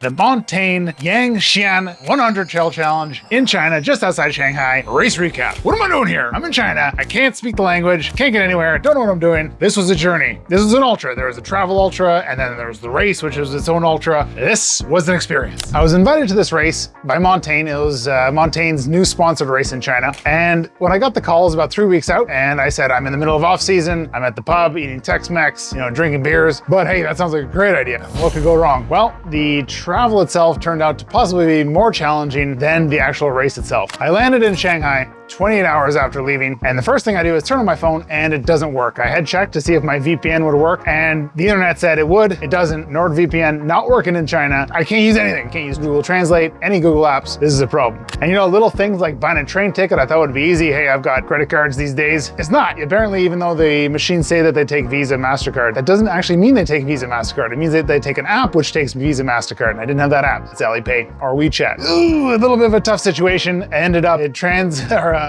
the Montane Yang Xian 100 Trail Challenge in China, just outside Shanghai. Race recap. What am I doing here? I'm in China. I can't speak the language, can't get anywhere, don't know what I'm doing. This was a journey. This was an ultra. There was a travel ultra, and then there was the race, which was its own ultra. This was an experience. I was invited to this race by Montane. It was Montane's new sponsored race in China. And when I got the call, it was about 3 weeks out, and I said, I'm in the middle of off season. I'm at the pub eating Tex-Mex, drinking beers. But hey, that sounds like a great idea. What could go wrong? Well, the travel itself turned out to possibly be more challenging than the actual race itself. I landed in Shanghai 28 hours after leaving, and the first thing I do is turn on my phone and it doesn't work. I had checked to see if my VPN would work, and the internet said it would. It doesn't. NordVPN not working in China. I can't use anything. Can't use Google Translate, any Google apps. This is a problem. And little things like buying a train ticket I thought would be easy. Hey, I've got credit cards these days. It's not. Apparently, even though the machines say that they take Visa, MasterCard, that doesn't actually mean they take Visa, MasterCard. It means that they take an app which takes Visa, MasterCard, and I didn't have that app. It's Alipay or WeChat. Ooh, a little bit of a tough situation. I ended up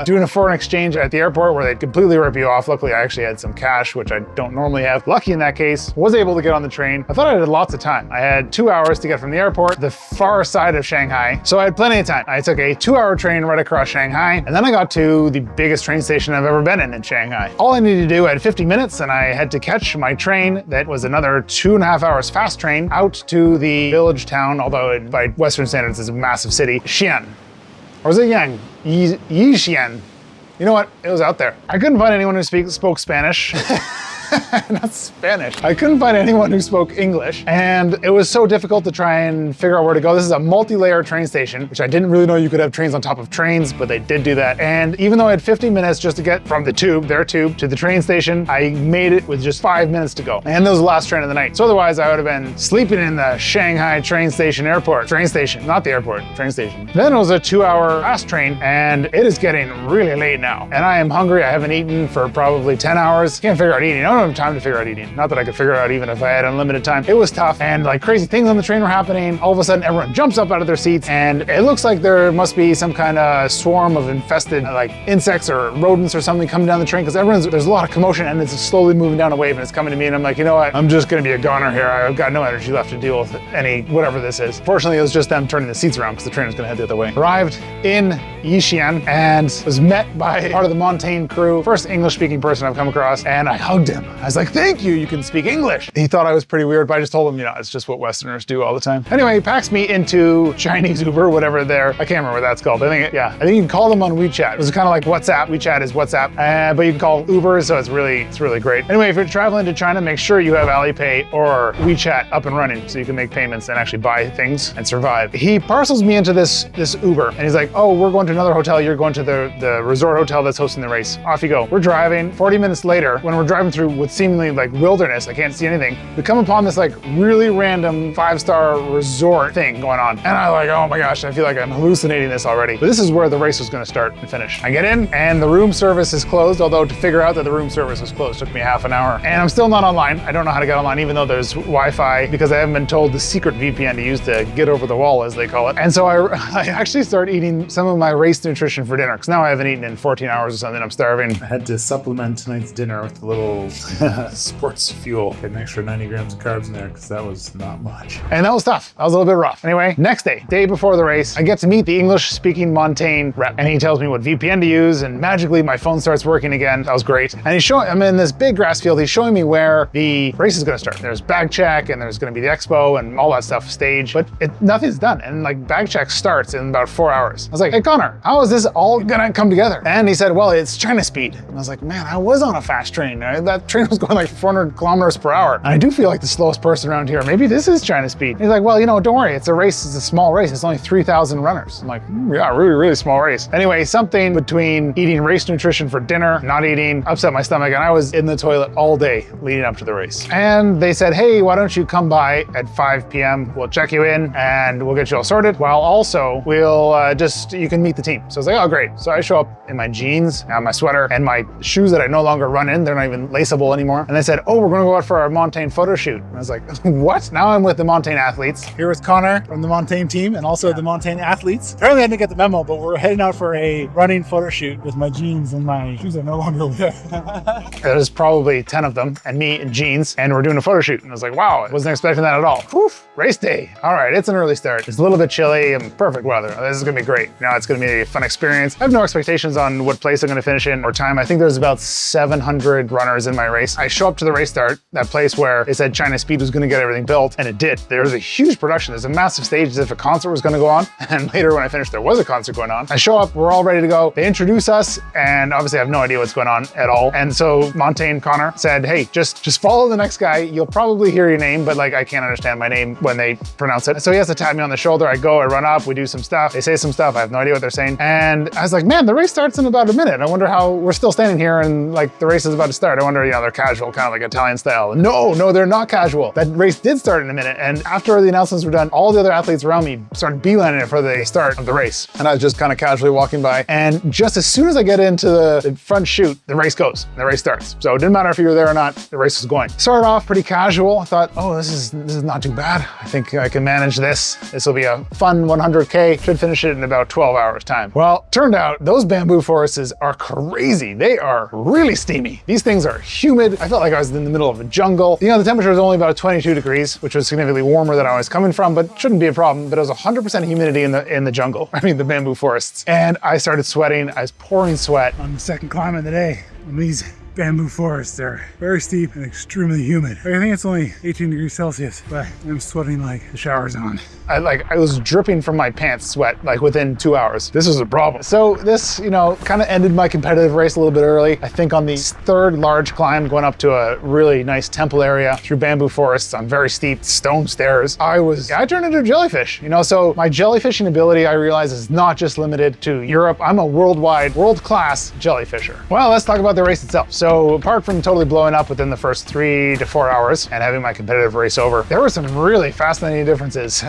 doing a foreign exchange at the airport where they'd completely rip you off. Luckily, I actually had some cash, which I don't normally have. Lucky in that case, was able to get on the train. I thought I had lots of time. I had 2 hours to get from the airport to the far side of Shanghai, so I had plenty of time. I took a 2-hour train right across Shanghai, and then I got to the biggest train station I've ever been in Shanghai. All I needed to do, I had 50 minutes, and I had to catch my train that was another 2.5 hours fast train out to the village town, although by Western standards is a massive city, Xian. Or was it Yang? Xian. You know what? It was out there. I couldn't find anyone who spoke Spanish. Not Spanish. I couldn't find anyone who spoke English, and it was so difficult to try and figure out where to go. This is a multi-layer train station, which I didn't really know you could have trains on top of trains, but they did do that. And even though I had 50 minutes just to get from their tube, to the train station, I made it with just 5 minutes to go. And that was the last train of the night. So otherwise, I would have been sleeping in the Shanghai train station airport. Train station, not the airport, train station. Then it was a 2-hour fast train, and it is getting really late now. And I am hungry. I haven't eaten for probably 10 hours. Can't figure out eating. I don't have time to figure out eating. Not that I could figure it out even if I had unlimited time. It was tough, and like crazy things on the train were happening. All of a sudden, everyone jumps up out of their seats, and it looks like there must be some kind of swarm of infested like insects or rodents or something coming down the train, because there's a lot of commotion, and it's slowly moving down a wave, and it's coming to me, and I'm like, you know what? I'm just gonna be a goner here. I've got no energy left to deal with whatever this is. Fortunately, it was just them turning the seats around because the train was gonna head the other way. Arrived in Yixian and was met by part of the Montane crew, first English-speaking person I've come across, and I hugged him. I was like, thank you, you can speak English. He thought I was pretty weird, but I just told him, it's just what Westerners do all the time. Anyway, he packs me into Chinese Uber, whatever I can't remember what that's called. I think you can call them on WeChat. It was kind of like WhatsApp. WeChat is WhatsApp, but you can call Uber, so it's really great. Anyway, if you're traveling to China, make sure you have Alipay or WeChat up and running so you can make payments and actually buy things and survive. He parcels me into this Uber, and he's like, oh, we're going to another hotel. You're going to the resort hotel that's hosting the race. Off you go. We're driving. 40 minutes later, when we're driving through what seemingly like wilderness, I can't see anything, we come upon this like really random 5-star resort thing going on. And I'm like, oh my gosh, I feel like I'm hallucinating this already. But this is where the race was gonna start and finish. I get in and the room service is closed, although to figure out that the room service was closed took me half an hour. And I'm still not online. I don't know how to get online, even though there's Wi-Fi, because I haven't been told the secret VPN to use to get over the wall, as they call it. And so I actually started eating some of my race nutrition for dinner, because now I haven't eaten in 14 hours or something. I'm starving. I had to supplement tonight's dinner with a little sports fuel. Get an extra 90 grams of carbs in there, because that was not much. And that was tough. That was a little bit rough. Anyway, next day before the race, I get to meet the English-speaking Montane rep, and he tells me what VPN to use, and magically my phone starts working again. That was great. And I'm in this big grass field. He's showing me where the race is gonna start. There's bag check, and there's gonna be the expo and all that stuff, stage, but nothing's done. And like bag check starts in about 4 hours. I was like, hey Connor, how is this all gonna come together? And he said, well, it's China speed. And I was like, man, I was on a fast train. That train was going like 400 kilometers per hour. And I do feel like the slowest person around here. Maybe this is China speed. And he's like, well, don't worry. It's a race. It's a small race. It's only 3,000 runners. I'm like, yeah, really small race. Anyway, something between eating race nutrition for dinner, not eating, upset my stomach, and I was in the toilet all day leading up to the race. And they said, hey, why don't you come by at 5 p.m. We'll check you in and we'll get you all sorted. While also you can meet the team. So I was like, oh, great. So I show up in my jeans, my sweater, and my shoes that I no longer run in. They're not even laceable available anymore. And they said, oh, we're gonna go out for our Montane photo shoot. And I was like, what? Now I'm with the Montane athletes. Here with Connor from the Montane team and also the Montane athletes. Apparently I didn't get the memo, but we're heading out for a running photo shoot with my jeans, and my shoes are no longer wear. There's probably 10 of them and me in jeans, and we're doing a photo shoot. And I was like, wow, I wasn't expecting that at all. Whew, race day. All right, it's an early start. It's a little bit chilly and perfect weather. This is gonna be great. Now it's gonna be a fun experience. I have no expectations on what place I'm gonna finish in or time. I think there's about 700 runners in my race. I show up to the race start, that place where it said China Speed was gonna get everything built, and it did. There was a huge production. There's a massive stage as if a concert was gonna go on. And later when I finished, there was a concert going on. I show up, we're all ready to go. They introduce us, and obviously I have no idea what's going on at all. And so Montane Connor said, hey, just follow the next guy. You'll probably hear your name, but like I can't understand my name when they pronounce it. So he has to tap me on the shoulder. I go, I run up, we do some stuff. They say some stuff. I have no idea what they're saying. And I was like, man, the race starts in about a minute. I wonder how we're still standing here and like the race is about to start. I wonder, they're casual, kind of like Italian style. No, they're not casual. That race did start in a minute. And after the announcements were done, all the other athletes around me started beelining it for the start of the race. And I was just kind of casually walking by. And just as soon as I get into the front chute, the race goes, the race starts. So it didn't matter if you were there or not, the race was going. Started off pretty casual. I thought, oh, this is not too bad. I think I can manage this. This will be a fun 100K. Should finish it in about 12 hours time. Well, turned out those bamboo forests are crazy. They are really steamy. These things are humid. I felt like I was in the middle of a jungle. The temperature was only about 22 degrees, which was significantly warmer than I was coming from, but shouldn't be a problem. But it was 100% humidity in the jungle. I mean, the bamboo forests. And I started sweating. I was pouring sweat. On the second climb of the day, on these bamboo forests, they're very steep and extremely humid. I think it's only 18 degrees Celsius, but I'm sweating like the shower's on. I was dripping from my pants sweat like within 2 hours. This was a problem. So this, kind of ended my competitive race a little bit early. I think on the third large climb going up to a really nice temple area through bamboo forests on very steep stone stairs, I turned into a jellyfish. So my jellyfishing ability, I realize, is not just limited to Europe. I'm a world-class jellyfisher. Well, let's talk about the race itself. So apart from totally blowing up within the first 3 to 4 hours and having my competitive race over, there were some really fascinating differences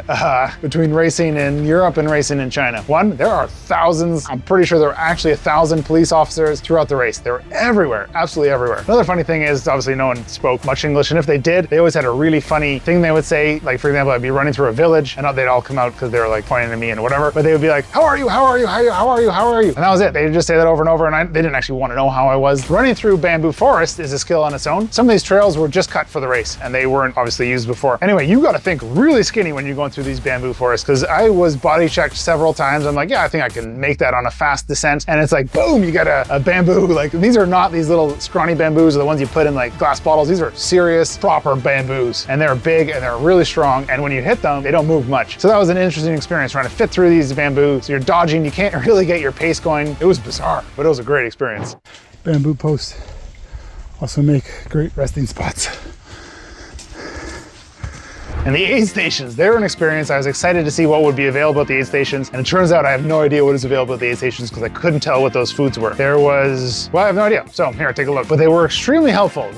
between racing in Europe and racing in China. One, there are thousands, I'm pretty sure there are actually 1,000 police officers throughout the race. They were everywhere, absolutely everywhere. Another funny thing is, obviously no one spoke much English, and if they did, they always had a really funny thing they would say. Like, for example, I'd be running through a village, and they'd all come out because they were like pointing at me and whatever, but they would be like, how are you? How are you? How are you? How are you? And that was it. They'd just say that over and over, and they didn't actually want to know how I was. Running through bamboo forest is a skill on its own. Some of these trails were just cut for the race, and they weren't obviously used before. Anyway, you got to think really skinny when you're going through these bamboo forests, because I was body checked several times. I'm like, yeah, I think I can make that on a fast descent. And it's like, boom, you got a bamboo. Like, these are not these little scrawny bamboos or the ones you put in like glass bottles. These are serious, proper bamboos. And they're big and they're really strong. And when you hit them, they don't move much. So that was an interesting experience trying to fit through these bamboos. So you're dodging, you can't really get your pace going. It was bizarre, but it was a great experience. Bamboo posts also make great resting spots. And the aid stations, they're an experience. I was excited to see what would be available at the aid stations. And it turns out I have no idea what is available at the aid stations because I couldn't tell what those foods were. I have no idea. So here, take a look. But they were extremely helpful.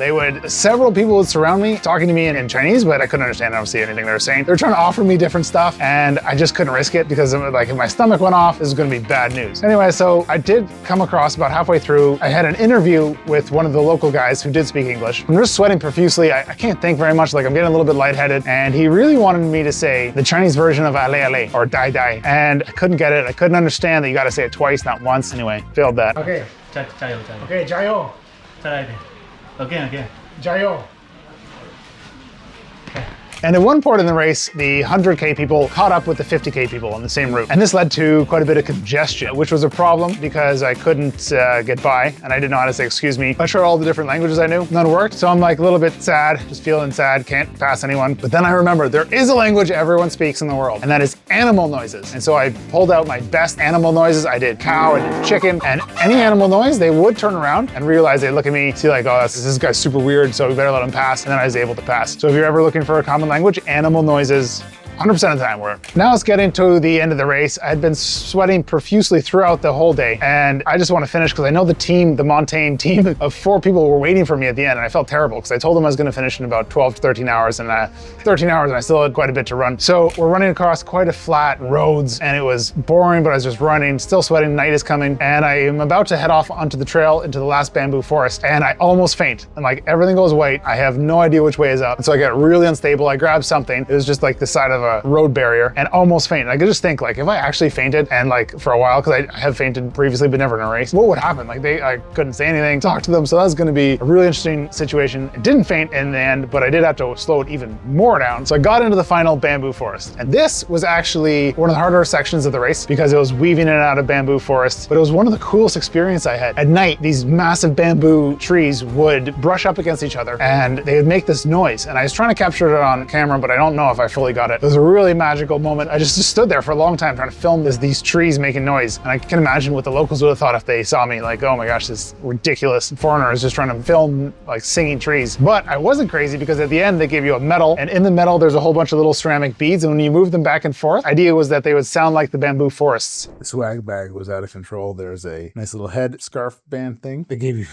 Several people would surround me, talking to me in Chinese, but I couldn't understand obviously anything they were saying. They were trying to offer me different stuff, and I just couldn't risk it because like if my stomach went off, this is gonna be bad news. Anyway, so I did come across about halfway through, I had an interview with one of the local guys who did speak English. I'm just sweating profusely. I can't think very much. Like, I'm getting a little bit lightheaded, and he really wanted me to say the Chinese version of ale ale or dai dai, and I couldn't get it. I couldn't understand that you got to say it twice, not once. Anyway, failed that. Okay. 加油 Okay, 加油. 再来一遍 again 加油. And at one point in the race, the 100K people caught up with the 50K people on the same route. And this led to quite a bit of congestion, which was a problem because I couldn't get by and I didn't know how to say excuse me. I tried all the different languages I knew, none worked. So I'm like a little bit sad, just feeling sad, can't pass anyone. But then I remembered there is a language everyone speaks in the world, and that is animal noises. And so I pulled out my best animal noises. I did cow, I did chicken, and any animal noise, they would turn around and realize they look at me, see like, oh, this guy's super weird, so we better let him pass. And then I was able to pass. So if you're ever looking for a common language, animal noises 100% of the time were. Now it's getting to the end of the race. I had been sweating profusely throughout the whole day, and I just want to finish because I know the team, the Montane team of 4 people were waiting for me at the end, and I felt terrible because I told them I was going to finish in about 12 to 13 hours, and 13 hours, and I still had quite a bit to run. So we're running across quite a flat roads, and it was boring, but I was just running, still sweating. Night is coming, and I am about to head off onto the trail into the last bamboo forest, and I almost faint, and like everything goes white. I have no idea which way is up, and so I get really unstable. I grab something. It was just like the side of a road barrier, and almost fainted. I could just think, like, if I actually fainted, and like for a while, because I have fainted previously, but never in a race, what would happen? Like I couldn't say anything, talk to them, so that was going to be a really interesting situation. I didn't faint in the end, but I did have to slow it even more down. So I got into the final bamboo forest, and this was actually one of the harder sections of the race because it was weaving in and out of bamboo forests, but it was one of the coolest experiences I had. At night, these massive bamboo trees would brush up against each other, and they would make this noise, and I was trying to capture it on camera, but I don't know if I fully got it. It was a really magical moment. I just stood there for a long time trying to film these trees making noise, and I can imagine what the locals would have thought if they saw me, like, oh my gosh, this ridiculous foreigner is just trying to film like singing trees. But I wasn't crazy because at the end they gave you a medal, and in the medal there's a whole bunch of little ceramic beads, and when you move them back and forth, the idea was that they would sound like the bamboo forests. The swag bag was out of control. There's a nice little head scarf band thing. They gave you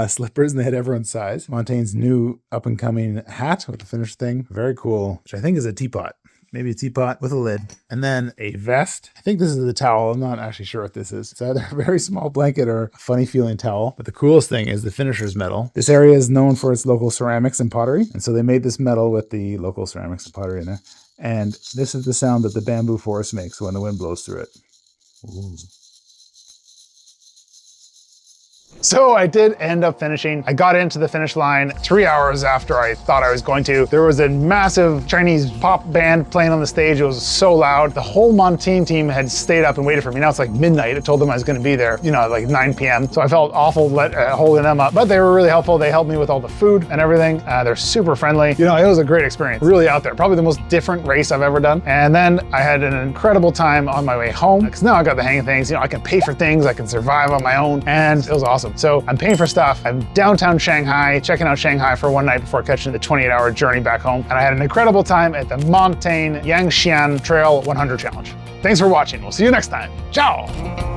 slippers, and they had everyone's size. Montane's new up and coming hat with the finished thing. Very cool, which I think is a teapot. Maybe a teapot with a lid. And then a vest. I think this is the towel. I'm not actually sure what this is. It's either a very small blanket or a funny feeling towel. But the coolest thing is the finisher's medal. This area is known for its local ceramics and pottery. And so they made this medal with the local ceramics and pottery in there. And this is the sound that the bamboo forest makes when the wind blows through it. Ooh. So I did end up finishing. I got into the finish line 3 hours after I thought I was going to. There was a massive Chinese pop band playing on the stage. It was so loud. The whole Montane team had stayed up and waited for me. Now it's like midnight. I told them I was going to be there, like 9 p.m. So I felt awful holding them up, but they were really helpful. They helped me with all the food and everything. They're super friendly. It was a great experience. Really out there. Probably the most different race I've ever done. And then I had an incredible time on my way home because now I got the hang of things. I can pay for things. I can survive on my own, and it was awesome. So I'm paying for stuff. I'm downtown Shanghai, checking out Shanghai for one night before catching the 28-hour journey back home. And I had an incredible time at the Montane Yang Xian Trail 100 Challenge. Thanks for watching. We'll see you next time. Ciao.